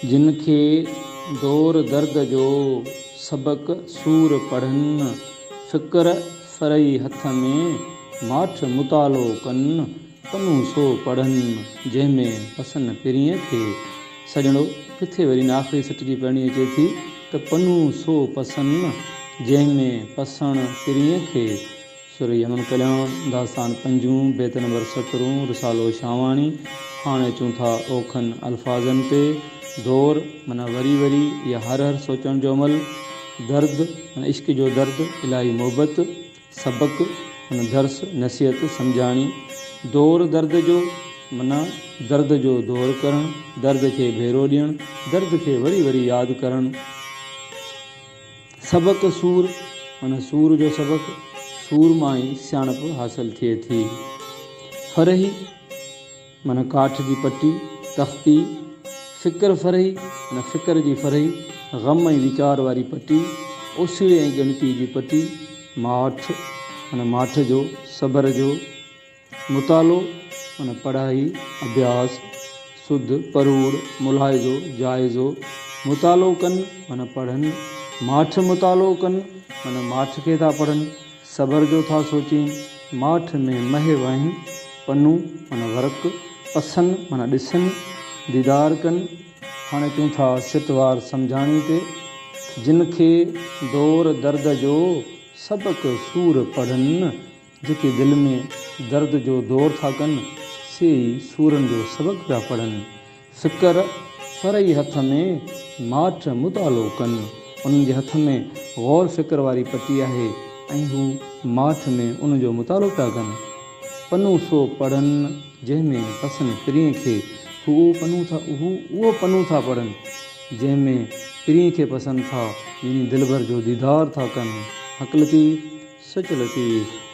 जिनखे दौर दर्द जो सबक सूर पढ़नि, फ़िक्र फ़रई हथ में माठ मुतालो कनि, पन्नू सो पढ़नि जंहिंमें पसन पिरीअ खे। सजणो किथे वरी आख़िरी सट जी पढ़णी अचे थी त पन्नू सो पसन जंहिंमें पसण पिरीअ खे। सुर यमन कल्याण दास्तान पंजूं बेत नंबर 17 रिसालो शावाणी। हाणे अचूं था ओखनि अल्फाज़नि ते। दौर माना वरी वरी या हर हर सोचण जो अमल। दर्द माना इश्क जो दर्द, इलाही मोहबत। सबक माना दर्स नसीहत सम्झाणी। दौर दर्द जो माना दर्द जो दौर करणु, दर्द खे भेरो ॾियणु, दर्द खे वरी वरी यादि करणु। सबक सूर माना सूर जो सबक, सूर मां ई सियाणप हासिल थिए थी। फ़रही माना काठ जी पटी, तख़्ती। फ़िक्र फ़रही माना फ़िक्र जी फ़रही, ग़म ऐं वीचार वारी पटी। ओसीड़े ऐं ॻणती जी पटी। माठ माना माठ जो, सबर जो। मुतालो माना पढ़ाई, अभ्यास। सुध, परूड़, मुलाहिज़ो, जाइज़ो। मुतालो कनि माना पढ़नि। माठ मुतालो कनि माना माठ खे था पढ़नि, सबर जो था सोचीनि। माठ में महे वहनि। पन्नू माना वर्क। पसनि माना ॾिसनि, दीदार कनि। हाणे अचूं था सिटवार सम्झाणी ते। जिनखे दौर दर्द जो सबक सूर पढ़नि, जेके दिलि में दर्द जो दौर था कनि से ई सूरनि जो सबक पिया पढ़नि। फ़िक्र फ़रई हथ में माठ मुतालो कनि, उन्हनि जे हथ में गौर फ़िक्र वारी पटी आहे ऐं हू माठ में उन जो मुतालो पिया कनि। पन्नू सो पढ़नि जंहिंमें पसंदि पिरीअ खे। उहो पन्नू था पढ़नि जंहिंमें पिरीअ खे पसंदि था, यानी दिलबर जो दीदार था कनि। हक़ लतीफ़, सच लतीफ़।